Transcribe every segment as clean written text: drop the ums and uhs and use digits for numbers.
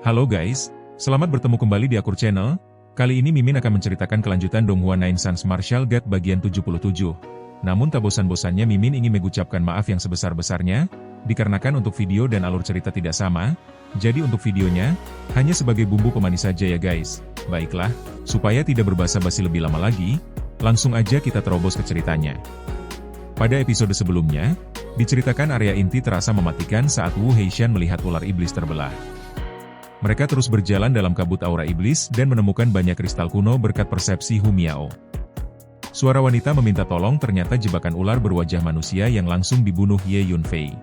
Halo guys, selamat bertemu kembali di Akur Channel. Kali ini Mimin akan menceritakan kelanjutan Donghua Nine Sons Martial God bagian 77. Namun tak bosan-bosannya Mimin ingin mengucapkan maaf yang sebesar-besarnya, dikarenakan untuk video dan alur cerita tidak sama, jadi untuk videonya, hanya sebagai bumbu pemanis saja ya guys. Baiklah, supaya tidak berbasa-basi lebih lama lagi, langsung aja kita terobos ke ceritanya. Pada episode sebelumnya, diceritakan area inti terasa mematikan saat Wu Heishan melihat ular iblis terbelah. Mereka terus berjalan dalam kabut aura iblis dan menemukan banyak kristal kuno berkat persepsi Hu Miao. Suara wanita meminta tolong ternyata jebakan ular berwajah manusia yang langsung dibunuh Ye Yunfei.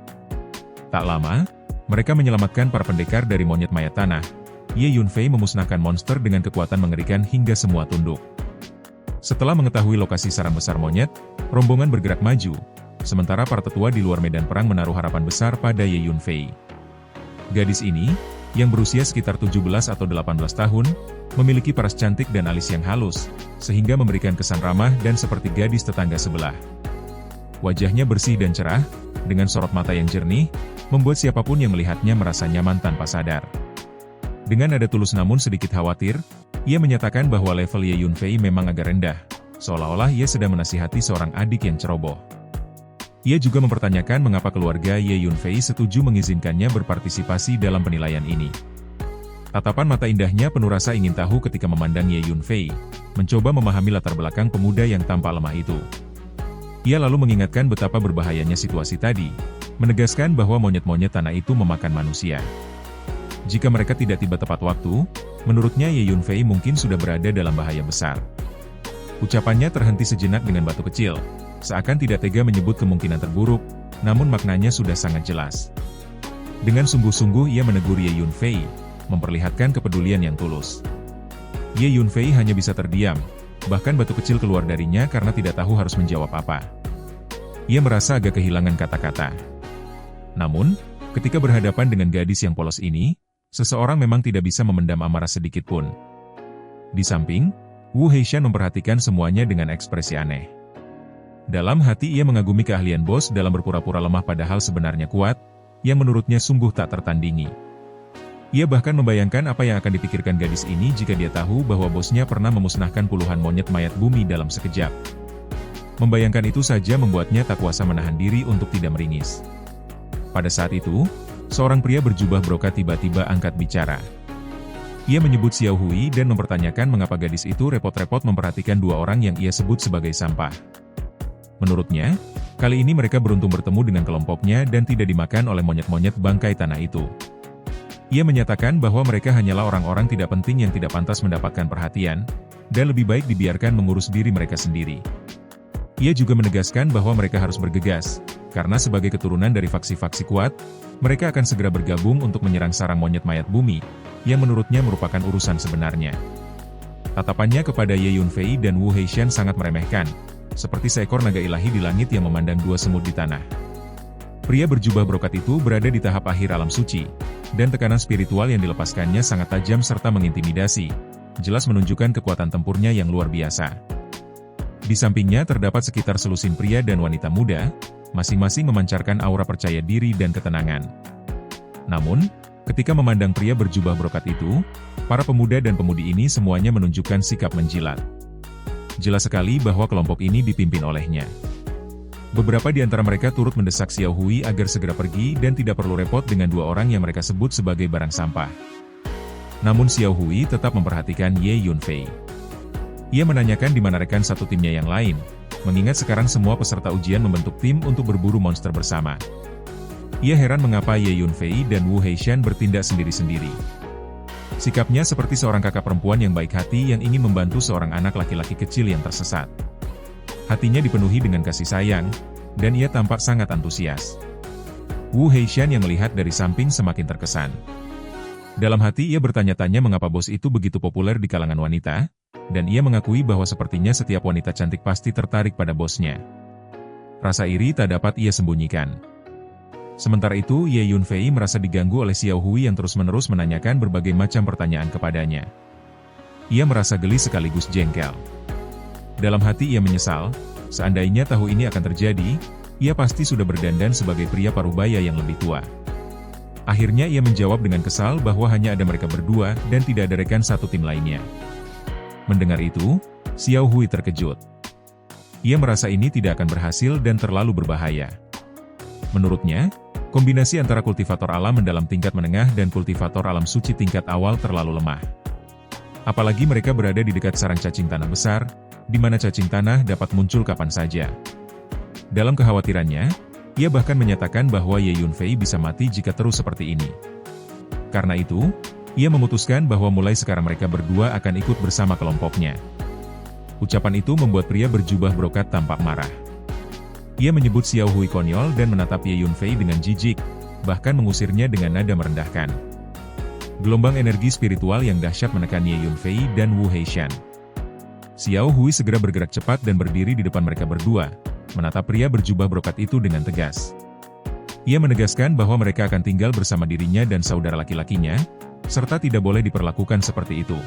Tak lama, mereka menyelamatkan para pendekar dari monyet mayat tanah. Ye Yunfei memusnahkan monster dengan kekuatan mengerikan hingga semua tunduk. Setelah mengetahui lokasi sarang besar monyet, rombongan bergerak maju, sementara para tetua di luar medan perang menaruh harapan besar pada Ye Yunfei. Gadis ini, yang berusia sekitar 17 atau 18 tahun, memiliki paras cantik dan alis yang halus, sehingga memberikan kesan ramah dan seperti gadis tetangga sebelah. Wajahnya bersih dan cerah, dengan sorot mata yang jernih, membuat siapapun yang melihatnya merasa nyaman tanpa sadar. Dengan nada tulus namun sedikit khawatir, ia menyatakan bahwa level Ye Yunfei memang agak rendah, seolah-olah ia sedang menasihati seorang adik yang ceroboh. Ia juga mempertanyakan mengapa keluarga Ye Yunfei setuju mengizinkannya berpartisipasi dalam penilaian ini. Tatapan mata indahnya penuh rasa ingin tahu ketika memandang Ye Yunfei, mencoba memahami latar belakang pemuda yang tampak lemah itu. Ia lalu mengingatkan betapa berbahayanya situasi tadi, menegaskan bahwa monyet-monyet tanah itu memakan manusia. Jika mereka tidak tiba tepat waktu, menurutnya Ye Yunfei mungkin sudah berada dalam bahaya besar. Ucapannya terhenti sejenak dengan batu kecil, seakan tidak tega menyebut kemungkinan terburuk, namun maknanya sudah sangat jelas. Dengan sungguh-sungguh ia menegur Ye Yunfei, memperlihatkan kepedulian yang tulus. Ye Yunfei hanya bisa terdiam, bahkan batu kecil keluar darinya karena tidak tahu harus menjawab apa. Ia merasa agak kehilangan kata-kata. Namun, ketika berhadapan dengan gadis yang polos ini, seseorang memang tidak bisa memendam amarah sedikit pun. Di samping, Wu Heishan memperhatikan semuanya dengan ekspresi aneh. Dalam hati ia mengagumi keahlian bos dalam berpura-pura lemah padahal sebenarnya kuat, yang menurutnya sungguh tak tertandingi. Ia bahkan membayangkan apa yang akan dipikirkan gadis ini jika dia tahu bahwa bosnya pernah memusnahkan puluhan monyet mayat bumi dalam sekejap. Membayangkan itu saja membuatnya tak kuasa menahan diri untuk tidak meringis. Pada saat itu, seorang pria berjubah brokat tiba-tiba angkat bicara. Ia menyebut Xiao Hui dan mempertanyakan mengapa gadis itu repot-repot memperhatikan dua orang yang ia sebut sebagai sampah. Menurutnya, kali ini mereka beruntung bertemu dengan kelompoknya dan tidak dimakan oleh monyet-monyet bangkai tanah itu. Ia menyatakan bahwa mereka hanyalah orang-orang tidak penting yang tidak pantas mendapatkan perhatian, dan lebih baik dibiarkan mengurus diri mereka sendiri. Ia juga menegaskan bahwa mereka harus bergegas, karena sebagai keturunan dari faksi-faksi kuat, mereka akan segera bergabung untuk menyerang sarang monyet mayat bumi, yang menurutnya merupakan urusan sebenarnya. Tatapannya kepada Ye Yunfei dan Wu Heishan sangat meremehkan, seperti seekor naga ilahi di langit yang memandang dua semut di tanah. Pria berjubah brokat itu berada di tahap akhir alam suci, dan tekanan spiritual yang dilepaskannya sangat tajam serta mengintimidasi, jelas menunjukkan kekuatan tempurnya yang luar biasa. Di sampingnya terdapat sekitar selusin pria dan wanita muda, masing-masing memancarkan aura percaya diri dan ketenangan. Namun, ketika memandang pria berjubah brokat itu, para pemuda dan pemudi ini semuanya menunjukkan sikap menjilat. Jelas sekali bahwa kelompok ini dipimpin olehnya. Beberapa di antara mereka turut mendesak Xiao Hui agar segera pergi dan tidak perlu repot dengan dua orang yang mereka sebut sebagai barang sampah. Namun Xiao Hui tetap memperhatikan Ye Yunfei. Ia menanyakan di mana rekan satu timnya yang lain, mengingat sekarang semua peserta ujian membentuk tim untuk berburu monster bersama. Ia heran mengapa Ye Yunfei dan Wu Heishan bertindak sendiri-sendiri. Sikapnya seperti seorang kakak perempuan yang baik hati yang ingin membantu seorang anak laki-laki kecil yang tersesat. Hatinya dipenuhi dengan kasih sayang, dan ia tampak sangat antusias. Wu Heishan yang melihat dari samping semakin terkesan. Dalam hati ia bertanya-tanya mengapa bos itu begitu populer di kalangan wanita, dan ia mengakui bahwa sepertinya setiap wanita cantik pasti tertarik pada bosnya. Rasa iri tak dapat ia sembunyikan. Sementara itu, Ye Yunfei merasa diganggu oleh Xiao Hui yang terus-menerus menanyakan berbagai macam pertanyaan kepadanya. Ia merasa geli sekaligus jengkel. Dalam hati ia menyesal, seandainya tahu ini akan terjadi, ia pasti sudah berdandan sebagai pria parubaya yang lebih tua. Akhirnya ia menjawab dengan kesal bahwa hanya ada mereka berdua dan tidak ada rekan satu tim lainnya. Mendengar itu, Xiao Hui terkejut. Ia merasa ini tidak akan berhasil dan terlalu berbahaya. Menurutnya, kombinasi antara kultivator alam mendalam tingkat menengah dan kultivator alam suci tingkat awal terlalu lemah. Apalagi mereka berada di dekat sarang cacing tanah besar, di mana cacing tanah dapat muncul kapan saja. Dalam kekhawatirannya, ia bahkan menyatakan bahwa Ye Yunfei bisa mati jika terus seperti ini. Karena itu, ia memutuskan bahwa mulai sekarang mereka berdua akan ikut bersama kelompoknya. Ucapan itu membuat pria berjubah brokat tampak marah. Ia menyebut Xiao Hui konyol dan menatap Ye Yunfei dengan jijik, bahkan mengusirnya dengan nada merendahkan. Gelombang energi spiritual yang dahsyat menekan Ye Yunfei dan Wu Heishan. Xiao Hui segera bergerak cepat dan berdiri di depan mereka berdua, menatap pria berjubah brokat itu dengan tegas. Ia menegaskan bahwa mereka akan tinggal bersama dirinya dan saudara laki-lakinya, serta tidak boleh diperlakukan seperti itu.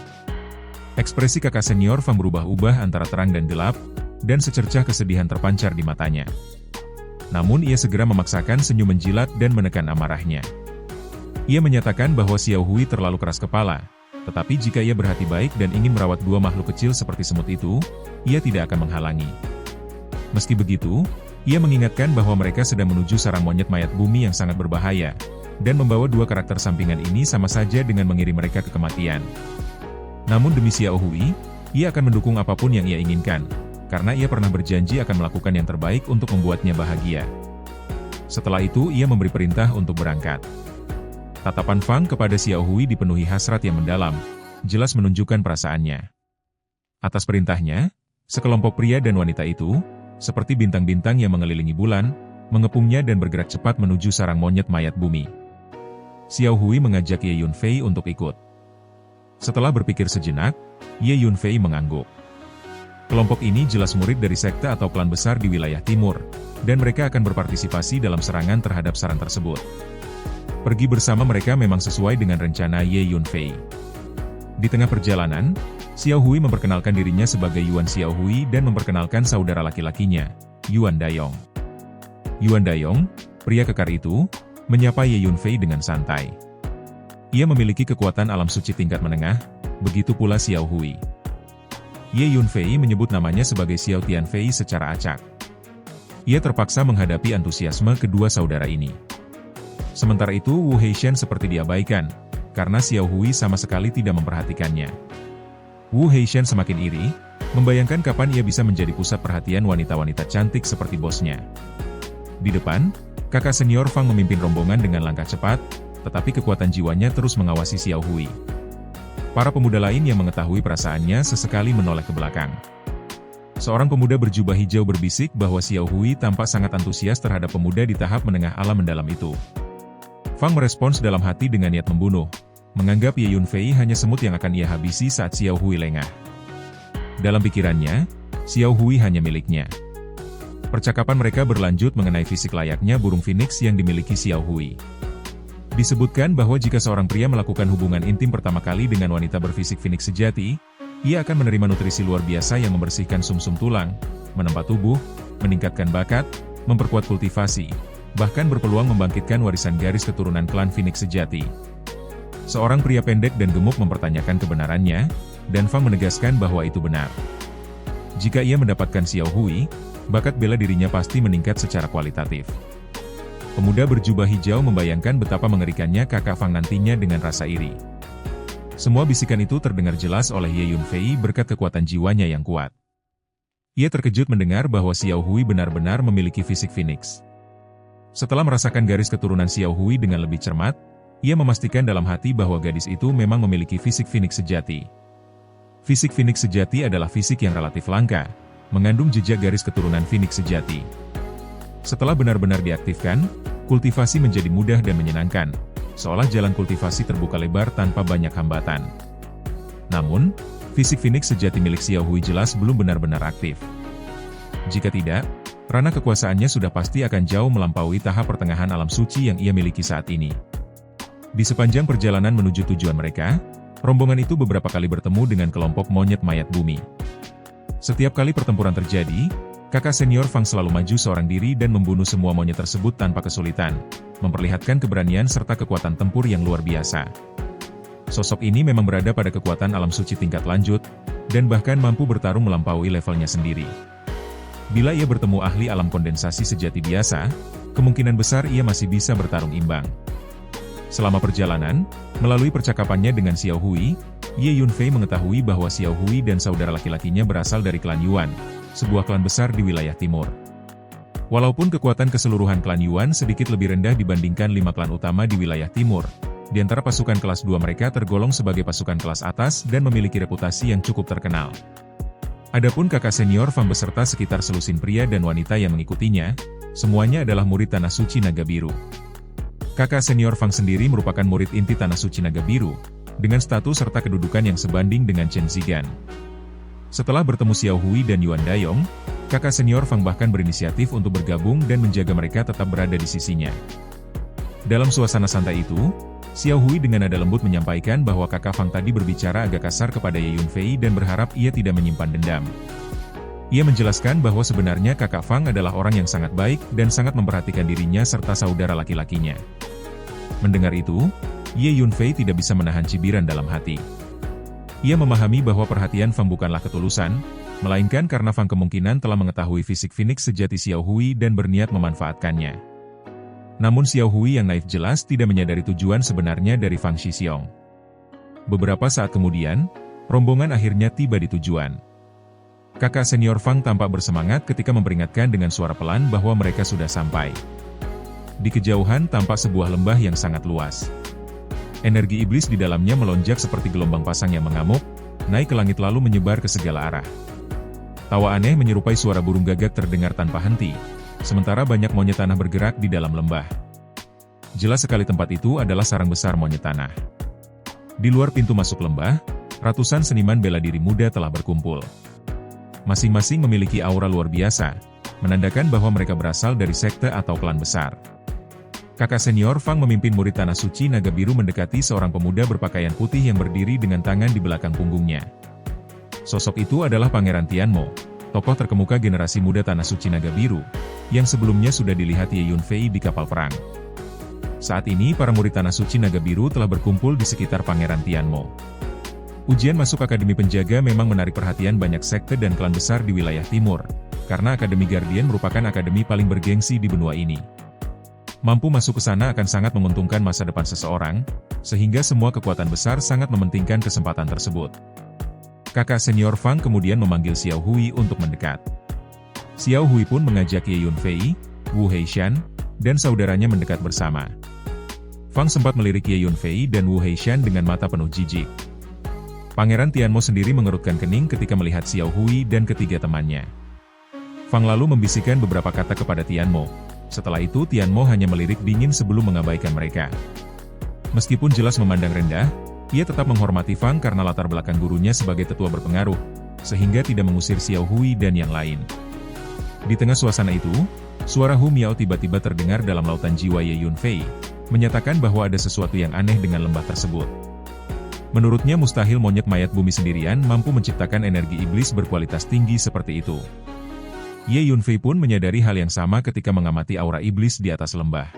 Ekspresi kakak senior Fang berubah-ubah antara terang dan gelap, dan secercah kesedihan terpancar di matanya. Namun ia segera memaksakan senyum menjilat dan menekan amarahnya. Ia menyatakan bahwa Xiao Hui terlalu keras kepala, tetapi jika ia berhati baik dan ingin merawat dua makhluk kecil seperti semut itu, ia tidak akan menghalangi. Meski begitu, ia mengingatkan bahwa mereka sedang menuju sarang monyet mayat bumi yang sangat berbahaya, dan membawa dua karakter sampingan ini sama saja dengan mengirim mereka ke kematian. Namun demi Xiao Hui, ia akan mendukung apapun yang ia inginkan, karena ia pernah berjanji akan melakukan yang terbaik untuk membuatnya bahagia. Setelah itu ia memberi perintah untuk berangkat. Tatapan Fang kepada Xiao Hui dipenuhi hasrat yang mendalam, jelas menunjukkan perasaannya. Atas perintahnya, sekelompok pria dan wanita itu, seperti bintang-bintang yang mengelilingi bulan, mengepungnya dan bergerak cepat menuju sarang monyet mayat bumi. Xiao Hui mengajak Ye Yunfei untuk ikut. Setelah berpikir sejenak, Ye Yunfei mengangguk. Kelompok ini jelas murid dari sekte atau klan besar di wilayah timur, dan mereka akan berpartisipasi dalam serangan terhadap sarang tersebut. Pergi bersama mereka memang sesuai dengan rencana Ye Yunfei. Di tengah perjalanan, Xiao Hui memperkenalkan dirinya sebagai Yuan Xiao Hui dan memperkenalkan saudara laki-lakinya, Yuan Dayong. Yuan Dayong, pria kekar itu, menyapa Ye Yunfei dengan santai. Ia memiliki kekuatan alam suci tingkat menengah, begitu pula Xiao Hui. Ye Yunfei menyebut namanya sebagai Xiao Tianfei secara acak. Ia terpaksa menghadapi antusiasme kedua saudara ini. Sementara itu Wu Heishan seperti diabaikan, karena Xiao Hui sama sekali tidak memperhatikannya. Wu Heishan semakin iri, membayangkan kapan ia bisa menjadi pusat perhatian wanita-wanita cantik seperti bosnya. Di depan, kakak senior Fang memimpin rombongan dengan langkah cepat, tetapi kekuatan jiwanya terus mengawasi Xiao Hui. Para pemuda lain yang mengetahui perasaannya sesekali menoleh ke belakang. Seorang pemuda berjubah hijau berbisik bahwa Xiao Hui tampak sangat antusias terhadap pemuda di tahap menengah alam mendalam itu. Fang merespons dalam hati dengan niat membunuh, menganggap Ye Yunfei hanya semut yang akan ia habisi saat Xiao Hui lengah. Dalam pikirannya, Xiao Hui hanya miliknya. Percakapan mereka berlanjut mengenai fisik layaknya burung phoenix yang dimiliki Xiao Hui. Disebutkan bahwa jika seorang pria melakukan hubungan intim pertama kali dengan wanita berfisik phoenix sejati, ia akan menerima nutrisi luar biasa yang membersihkan sumsum tulang, menempa tubuh, meningkatkan bakat, memperkuat kultivasi, bahkan berpeluang membangkitkan warisan garis keturunan klan Phoenix sejati. Seorang pria pendek dan gemuk mempertanyakan kebenarannya, dan Fang menegaskan bahwa itu benar. Jika ia mendapatkan Xiao Hui, bakat bela dirinya pasti meningkat secara kualitatif. Pemuda berjubah hijau membayangkan betapa mengerikannya kakak Fang nantinya dengan rasa iri. Semua bisikan itu terdengar jelas oleh Ye Yunfei berkat kekuatan jiwanya yang kuat. Ia terkejut mendengar bahwa Xiao Hui benar-benar memiliki fisik Phoenix. Setelah merasakan garis keturunan Xiao Hui dengan lebih cermat, ia memastikan dalam hati bahwa gadis itu memang memiliki fisik Phoenix sejati. Fisik Phoenix sejati adalah fisik yang relatif langka, mengandung jejak garis keturunan Phoenix sejati. Setelah benar-benar diaktifkan, kultivasi menjadi mudah dan menyenangkan, seolah jalan kultivasi terbuka lebar tanpa banyak hambatan. Namun, fisik Phoenix sejati milik Xiao Hui jelas belum benar-benar aktif. Jika tidak, ranah kekuasaannya sudah pasti akan jauh melampaui tahap pertengahan alam suci yang ia miliki saat ini. Di sepanjang perjalanan menuju tujuan mereka, rombongan itu beberapa kali bertemu dengan kelompok monyet mayat bumi. Setiap kali pertempuran terjadi, Kakak senior Fang selalu maju seorang diri dan membunuh semua monyet tersebut tanpa kesulitan, memperlihatkan keberanian serta kekuatan tempur yang luar biasa. Sosok ini memang berada pada kekuatan alam suci tingkat lanjut, dan bahkan mampu bertarung melampaui levelnya sendiri. Bila ia bertemu ahli alam kondensasi sejati biasa, kemungkinan besar ia masih bisa bertarung imbang. Selama perjalanan, melalui percakapannya dengan Xiao Hui, Ye Yunfei mengetahui bahwa Xiao Hui dan saudara laki-lakinya berasal dari klan Yuan, sebuah klan besar di wilayah timur. Walaupun kekuatan keseluruhan klan Yuan sedikit lebih rendah dibandingkan 5 klan utama di wilayah timur, di antara pasukan kelas 2 mereka tergolong sebagai pasukan kelas atas dan memiliki reputasi yang cukup terkenal. Adapun kakak senior Fang beserta sekitar selusin pria dan wanita yang mengikutinya, semuanya adalah murid Tanah Suci Naga Biru. Kakak senior Fang sendiri merupakan murid inti Tanah Suci Naga Biru, dengan status serta kedudukan yang sebanding dengan Chen Zigan. Setelah bertemu Xiao Hui dan Yuan Dayong, kakak senior Fang bahkan berinisiatif untuk bergabung dan menjaga mereka tetap berada di sisinya. Dalam suasana santai itu, Xiao Hui dengan nada lembut menyampaikan bahwa kakak Fang tadi berbicara agak kasar kepada Ye Yunfei dan berharap ia tidak menyimpan dendam. Ia menjelaskan bahwa sebenarnya kakak Fang adalah orang yang sangat baik dan sangat memperhatikan dirinya serta saudara laki-lakinya. Mendengar itu, Ye Yunfei tidak bisa menahan cibiran dalam hati. Ia memahami bahwa perhatian Fang bukanlah ketulusan, melainkan karena Fang kemungkinan telah mengetahui fisik Phoenix sejati Xiao Hui dan berniat memanfaatkannya. Namun Xiao Hui yang naif jelas tidak menyadari tujuan sebenarnya dari Fang Shixiong. Beberapa saat kemudian, rombongan akhirnya tiba di tujuan. Kakak senior Fang tampak bersemangat ketika memperingatkan dengan suara pelan bahwa mereka sudah sampai. Di kejauhan tampak sebuah lembah yang sangat luas. Energi iblis di dalamnya melonjak seperti gelombang pasang yang mengamuk, naik ke langit lalu menyebar ke segala arah. Tawa aneh menyerupai suara burung gagak terdengar tanpa henti, sementara banyak monyet tanah bergerak di dalam lembah. Jelas sekali tempat itu adalah sarang besar monyet tanah. Di luar pintu masuk lembah, ratusan seniman bela diri muda telah berkumpul. Masing-masing memiliki aura luar biasa, menandakan bahwa mereka berasal dari sekte atau klan besar. Kakak senior Fang memimpin murid Tanah Suci Naga Biru mendekati seorang pemuda berpakaian putih yang berdiri dengan tangan di belakang punggungnya. Sosok itu adalah Pangeran Tianmo, tokoh terkemuka generasi muda Tanah Suci Naga Biru, yang sebelumnya sudah dilihat Ye Yunfei di kapal perang. Saat ini para murid Tanah Suci Naga Biru telah berkumpul di sekitar Pangeran Tianmo. Ujian masuk Akademi Penjaga memang menarik perhatian banyak sekte dan klan besar di wilayah timur, karena Akademi Guardian merupakan akademi paling bergengsi di benua ini. Mampu masuk ke sana akan sangat menguntungkan masa depan seseorang, sehingga semua kekuatan besar sangat mementingkan kesempatan tersebut. Kakak senior Fang kemudian memanggil Xiao Hui untuk mendekat. Xiao Hui pun mengajak Ye Yunfei, Wu Heishan, dan saudaranya mendekat bersama. Fang sempat melirik Ye Yunfei dan Wu Heishan dengan mata penuh jijik. Pangeran Tianmo sendiri mengerutkan kening ketika melihat Xiao Hui dan ketiga temannya. Fang lalu membisikkan beberapa kata kepada Tianmo. Setelah itu Tianmo hanya melirik dingin sebelum mengabaikan mereka. Meskipun jelas memandang rendah, ia tetap menghormati Fang karena latar belakang gurunya sebagai tetua berpengaruh, sehingga tidak mengusir Xiao Hui dan yang lain. Di tengah suasana itu, suara Hu Miao tiba-tiba terdengar dalam lautan jiwa Ye Yunfei, menyatakan bahwa ada sesuatu yang aneh dengan lembah tersebut. Menurutnya mustahil monyet mayat bumi sendirian mampu menciptakan energi iblis berkualitas tinggi seperti itu. Ye Yunfei pun menyadari hal yang sama ketika mengamati aura iblis di atas lembah.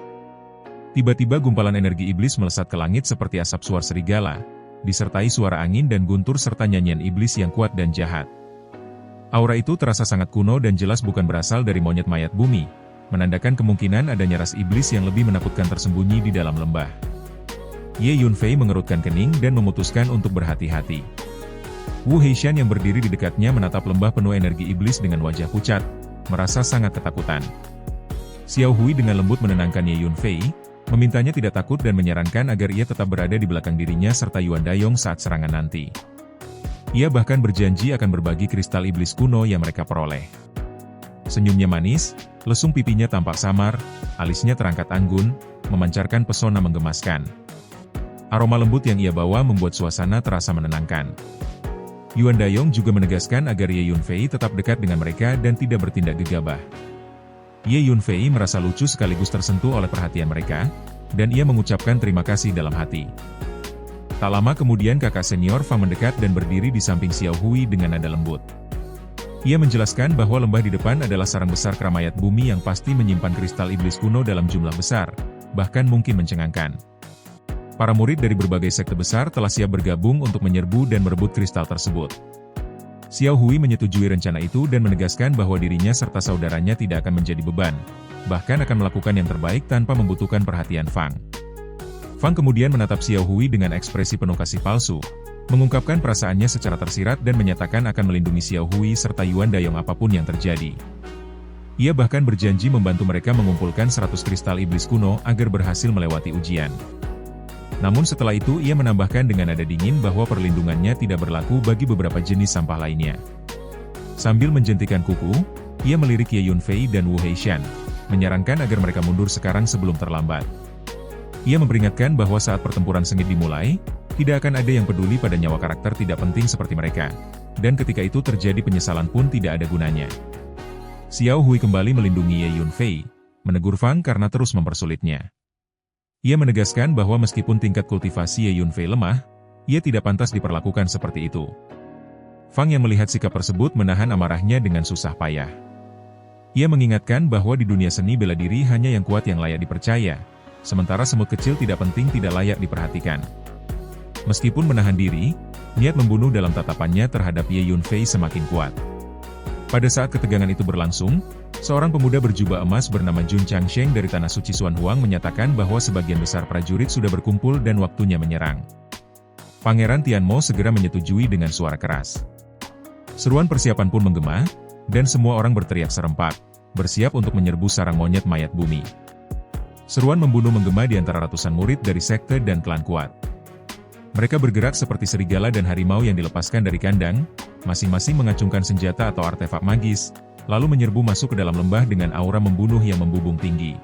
Tiba-tiba gumpalan energi iblis melesat ke langit seperti asap suar serigala, disertai suara angin dan guntur serta nyanyian iblis yang kuat dan jahat. Aura itu terasa sangat kuno dan jelas bukan berasal dari monyet mayat bumi, menandakan kemungkinan adanya ras iblis yang lebih menakutkan tersembunyi di dalam lembah. Ye Yunfei mengerutkan kening dan memutuskan untuk berhati-hati. Wu Heishan yang berdiri di dekatnya menatap lembah penuh energi iblis dengan wajah pucat, merasa sangat ketakutan. Xiao Hui dengan lembut menenangkan Ye Yunfei, memintanya tidak takut dan menyarankan agar ia tetap berada di belakang dirinya serta Yuan Dayong saat serangan nanti. Ia bahkan berjanji akan berbagi kristal iblis kuno yang mereka peroleh. Senyumnya manis, lesung pipinya tampak samar, alisnya terangkat anggun, memancarkan pesona menggemaskan. Aroma lembut yang ia bawa membuat suasana terasa menenangkan. Yuan Dayong juga menegaskan agar Ye Yunfei tetap dekat dengan mereka dan tidak bertindak gegabah. Ye Yunfei merasa lucu sekaligus tersentuh oleh perhatian mereka, dan ia mengucapkan terima kasih dalam hati. Tak lama kemudian kakak senior Fang mendekat dan berdiri di samping Xiao Hui dengan nada lembut. Ia menjelaskan bahwa lembah di depan adalah sarang besar Keramayat Bumi yang pasti menyimpan kristal iblis kuno dalam jumlah besar, bahkan mungkin mencengangkan. Para murid dari berbagai sekte besar telah siap bergabung untuk menyerbu dan merebut kristal tersebut. Xiao Hui menyetujui rencana itu dan menegaskan bahwa dirinya serta saudaranya tidak akan menjadi beban, bahkan akan melakukan yang terbaik tanpa membutuhkan perhatian Fang. Fang kemudian menatap Xiao Hui dengan ekspresi penuh kasih palsu, mengungkapkan perasaannya secara tersirat dan menyatakan akan melindungi Xiao Hui serta Yuan Dayong apapun yang terjadi. Ia bahkan berjanji membantu mereka mengumpulkan 100 kristal iblis kuno agar berhasil melewati ujian. Namun setelah itu ia menambahkan dengan nada dingin bahwa perlindungannya tidak berlaku bagi beberapa jenis sampah lainnya. Sambil menjentikan kuku, ia melirik Ye Yunfei dan Wu Heishan, menyarankan agar mereka mundur sekarang sebelum terlambat. Ia memperingatkan bahwa saat pertempuran sengit dimulai, tidak akan ada yang peduli pada nyawa karakter tidak penting seperti mereka, dan ketika itu terjadi penyesalan pun tidak ada gunanya. Xiao Hui kembali melindungi Ye Yunfei, menegur Fang karena terus mempersulitnya. Ia menegaskan bahwa meskipun tingkat kultivasi Ye Yunfei lemah, ia tidak pantas diperlakukan seperti itu. Fang yang melihat sikap tersebut menahan amarahnya dengan susah payah. Ia mengingatkan bahwa di dunia seni bela diri hanya yang kuat yang layak dipercaya, sementara semut kecil tidak penting tidak layak diperhatikan. Meskipun menahan diri, niat membunuh dalam tatapannya terhadap Ye Yunfei semakin kuat. Pada saat ketegangan itu berlangsung, seorang pemuda berjubah emas bernama Jun Changsheng dari Tanah Suci Xuan Huang menyatakan bahwa sebagian besar prajurit sudah berkumpul dan waktunya menyerang. Pangeran Tianmo segera menyetujui dengan suara keras. Seruan persiapan pun menggema, dan semua orang berteriak serempak, bersiap untuk menyerbu sarang monyet mayat bumi. Seruan membunuh menggema di antara ratusan murid dari sekte dan klan kuat. Mereka bergerak seperti serigala dan harimau yang dilepaskan dari kandang, masing-masing mengacungkan senjata atau artefak magis, lalu menyerbu masuk ke dalam lembah dengan aura membunuh yang membubung tinggi.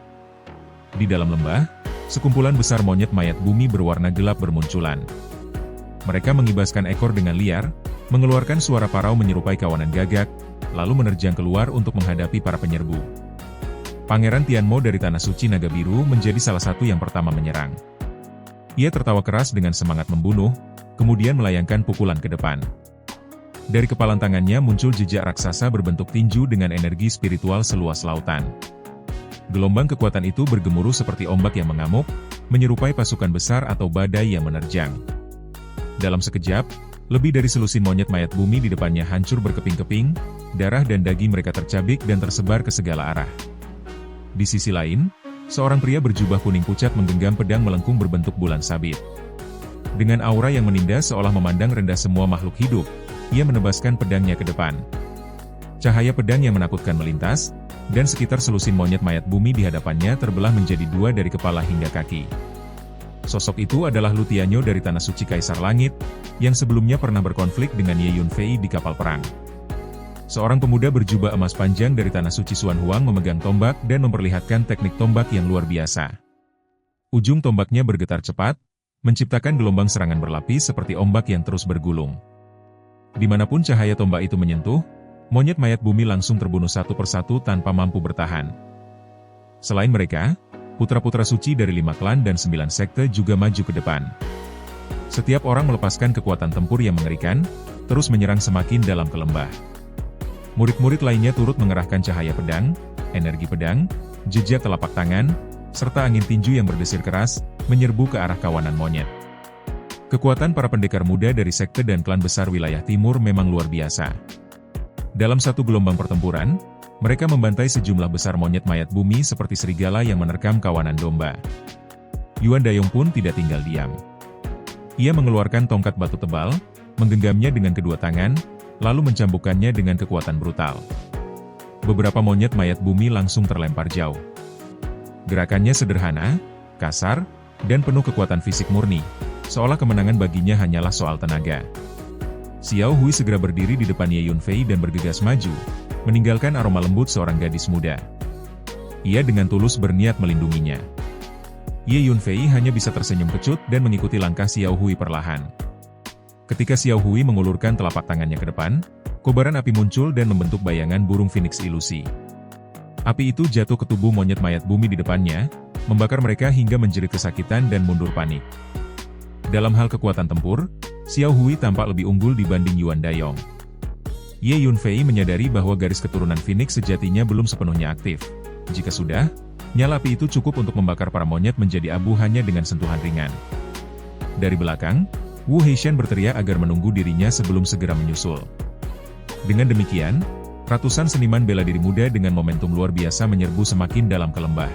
Di dalam lembah, sekumpulan besar monyet mayat bumi berwarna gelap bermunculan. Mereka mengibaskan ekor dengan liar, mengeluarkan suara parau menyerupai kawanan gagak, lalu menerjang keluar untuk menghadapi para penyerbu. Pangeran Tianmo dari Tanah Suci Naga Biru menjadi salah satu yang pertama menyerang. Ia tertawa keras dengan semangat membunuh, kemudian melayangkan pukulan ke depan. Dari kepalan tangannya muncul jejak raksasa berbentuk tinju dengan energi spiritual seluas lautan. Gelombang kekuatan itu bergemuruh seperti ombak yang mengamuk, menyerupai pasukan besar atau badai yang menerjang. Dalam sekejap, lebih dari selusin monyet mayat bumi di depannya hancur berkeping-keping, darah dan daging mereka tercabik dan tersebar ke segala arah. Di sisi lain, seorang pria berjubah kuning pucat menggenggam pedang melengkung berbentuk bulan sabit. Dengan aura yang menindas seolah memandang rendah semua makhluk hidup, ia menebaskan pedangnya ke depan. Cahaya pedang yang menakutkan melintas, dan sekitar selusin monyet mayat bumi di hadapannya terbelah menjadi dua dari kepala hingga kaki. Sosok itu adalah Lu Tianyo dari Tanah Suci Kaisar Langit, yang sebelumnya pernah berkonflik dengan Ye Yunfei di kapal perang. Seorang pemuda berjubah emas panjang dari Tanah Suci Xuan Huang memegang tombak dan memperlihatkan teknik tombak yang luar biasa. Ujung tombaknya bergetar cepat, menciptakan gelombang serangan berlapis seperti ombak yang terus bergulung. Dimanapun cahaya tombak itu menyentuh, monyet mayat bumi langsung terbunuh satu persatu tanpa mampu bertahan. Selain mereka, putra-putra suci dari 5 klan dan 9 sekte juga maju ke depan. Setiap orang melepaskan kekuatan tempur yang mengerikan, terus menyerang semakin dalam ke lembah. Murid-murid lainnya turut mengerahkan cahaya pedang, energi pedang, jejak telapak tangan, serta angin tinju yang berdesir keras, menyerbu ke arah kawanan monyet. Kekuatan para pendekar muda dari sekte dan klan besar wilayah timur memang luar biasa. Dalam satu gelombang pertempuran, mereka membantai sejumlah besar monyet mayat bumi seperti serigala yang menerkam kawanan domba. Yuan Dayong pun tidak tinggal diam. Ia mengeluarkan tongkat batu tebal, menggenggamnya dengan kedua tangan, lalu mencambukkannya dengan kekuatan brutal. Beberapa monyet mayat bumi langsung terlempar jauh. Gerakannya sederhana, kasar, dan penuh kekuatan fisik murni, seolah kemenangan baginya hanyalah soal tenaga. Xiao Hui segera berdiri di depan Ye Yunfei dan bergegas maju, meninggalkan aroma lembut seorang gadis muda. Ia dengan tulus berniat melindunginya. Ye Yunfei hanya bisa tersenyum kecut dan mengikuti langkah Xiao Hui perlahan. Ketika Xiao Hui mengulurkan telapak tangannya ke depan, kobaran api muncul dan membentuk bayangan burung phoenix ilusi. Api itu jatuh ke tubuh monyet mayat bumi di depannya, membakar mereka hingga menjerit kesakitan dan mundur panik. Dalam hal kekuatan tempur, Xiao Hui tampak lebih unggul dibanding Yuan Dayong. Ye Yunfei menyadari bahwa garis keturunan Phoenix sejatinya belum sepenuhnya aktif. Jika sudah, nyala api itu cukup untuk membakar para monyet menjadi abu hanya dengan sentuhan ringan. Dari belakang, Wu Heishan berteriak agar menunggu dirinya sebelum segera menyusul. Dengan demikian, ratusan seniman bela diri muda dengan momentum luar biasa menyerbu semakin dalam ke lembah.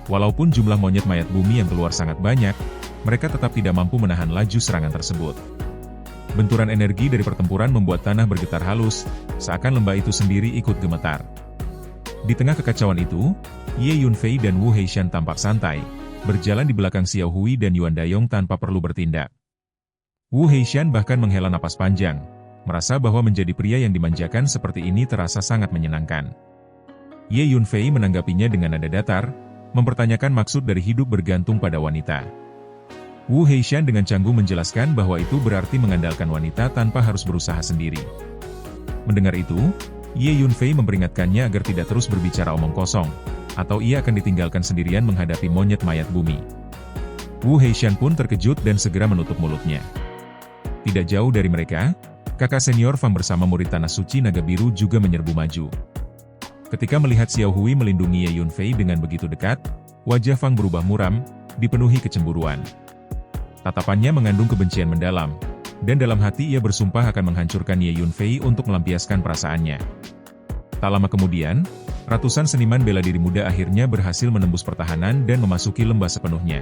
Walaupun jumlah monyet mayat bumi yang keluar sangat banyak, mereka tetap tidak mampu menahan laju serangan tersebut. Benturan energi dari pertempuran membuat tanah bergetar halus, seakan lembah itu sendiri ikut gemetar. Di tengah kekacauan itu, Ye Yunfei dan Wu Heishan tampak santai, berjalan di belakang Xiao Hui dan Yuan Dayong tanpa perlu bertindak. Wu Heishan bahkan menghela napas panjang, merasa bahwa menjadi pria yang dimanjakan seperti ini terasa sangat menyenangkan. Ye Yunfei menanggapinya dengan nada datar, mempertanyakan maksud dari hidup bergantung pada wanita. Wu Heishan dengan canggung menjelaskan bahwa itu berarti mengandalkan wanita tanpa harus berusaha sendiri. Mendengar itu, Ye Yunfei memperingatkannya agar tidak terus berbicara omong kosong, atau ia akan ditinggalkan sendirian menghadapi monyet mayat bumi. Wu Heishan pun terkejut dan segera menutup mulutnya. Tidak jauh dari mereka, kakak senior Fang bersama murid Tanah Suci Naga Biru juga menyerbu maju. Ketika melihat Xiao Hui melindungi Ye Yunfei dengan begitu dekat, wajah Fang berubah muram, dipenuhi kecemburuan. Tatapannya mengandung kebencian mendalam, dan dalam hati ia bersumpah akan menghancurkan Ye Yunfei untuk melampiaskan perasaannya. Tak lama kemudian, ratusan seniman bela diri muda akhirnya berhasil menembus pertahanan dan memasuki lembah sepenuhnya.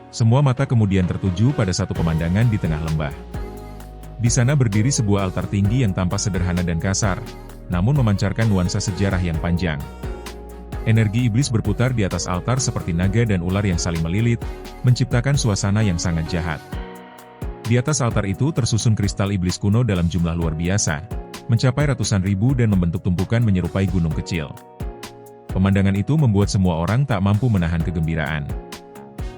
Semua mata kemudian tertuju pada satu pemandangan di tengah lembah. Di sana berdiri sebuah altar tinggi yang tampak sederhana dan kasar, namun memancarkan nuansa sejarah yang panjang. Energi iblis berputar di atas altar seperti naga dan ular yang saling melilit, menciptakan suasana yang sangat jahat. Di atas altar itu tersusun kristal iblis kuno dalam jumlah luar biasa, mencapai ratusan ribu dan membentuk tumpukan menyerupai gunung kecil. Pemandangan itu membuat semua orang tak mampu menahan kegembiraan.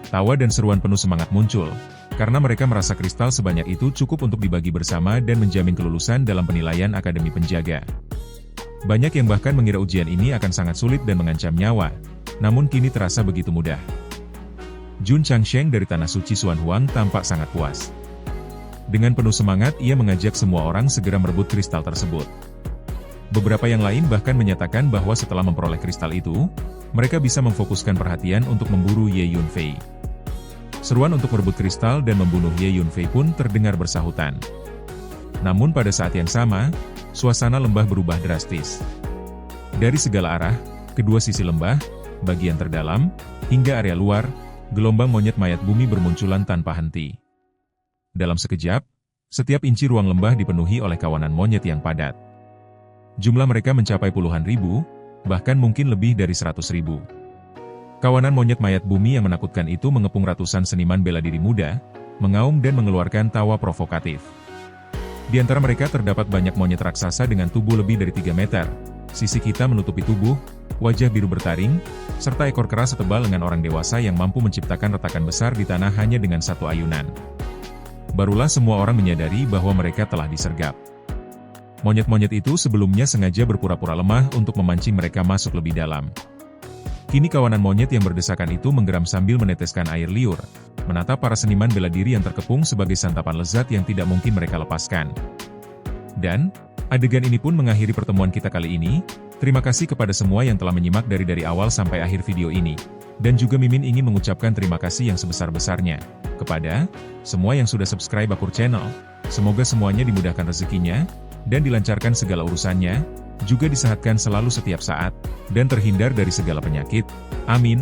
Tawa dan seruan penuh semangat muncul, karena mereka merasa kristal sebanyak itu cukup untuk dibagi bersama dan menjamin kelulusan dalam penilaian Akademi Penjaga. Banyak yang bahkan mengira ujian ini akan sangat sulit dan mengancam nyawa, namun kini terasa begitu mudah. Jun Changsheng dari Tanah Suci Xuan Huang tampak sangat puas. Dengan penuh semangat ia mengajak semua orang segera merebut kristal tersebut. Beberapa yang lain bahkan menyatakan bahwa setelah memperoleh kristal itu, mereka bisa memfokuskan perhatian untuk memburu Ye Yunfei. Seruan untuk merebut kristal dan membunuh Ye Yunfei pun terdengar bersahutan. Namun pada saat yang sama, suasana lembah berubah drastis. Dari segala arah, kedua sisi lembah, bagian terdalam, hingga area luar, gelombang monyet mayat bumi bermunculan tanpa henti. Dalam sekejap, setiap inci ruang lembah dipenuhi oleh kawanan monyet yang padat. Jumlah mereka mencapai puluhan ribu, bahkan mungkin lebih dari 100.000. Kawanan monyet mayat bumi yang menakutkan itu mengepung ratusan seniman bela diri muda, mengaum dan mengeluarkan tawa provokatif. Di antara mereka terdapat banyak monyet raksasa dengan tubuh lebih dari 3 meter, sisi kita menutupi tubuh, wajah biru bertaring, serta ekor keras setebal lengan orang dewasa yang mampu menciptakan retakan besar di tanah hanya dengan satu ayunan. Barulah semua orang menyadari bahwa mereka telah disergap. Monyet-monyet itu sebelumnya sengaja berpura-pura lemah untuk memancing mereka masuk lebih dalam. Kini kawanan monyet yang berdesakan itu menggeram sambil meneteskan air liur, menatap para seniman bela diri yang terkepung sebagai santapan lezat yang tidak mungkin mereka lepaskan. Dan, adegan ini pun mengakhiri pertemuan kita kali ini. Terima kasih kepada semua yang telah menyimak dari awal sampai akhir video ini. Dan juga Mimin ingin mengucapkan terima kasih yang sebesar-besarnya kepada semua yang sudah subscribe Akur Channel. Semoga semuanya dimudahkan rezekinya, dan dilancarkan segala urusannya, juga disehatkan selalu setiap saat, dan terhindar dari segala penyakit. Amin.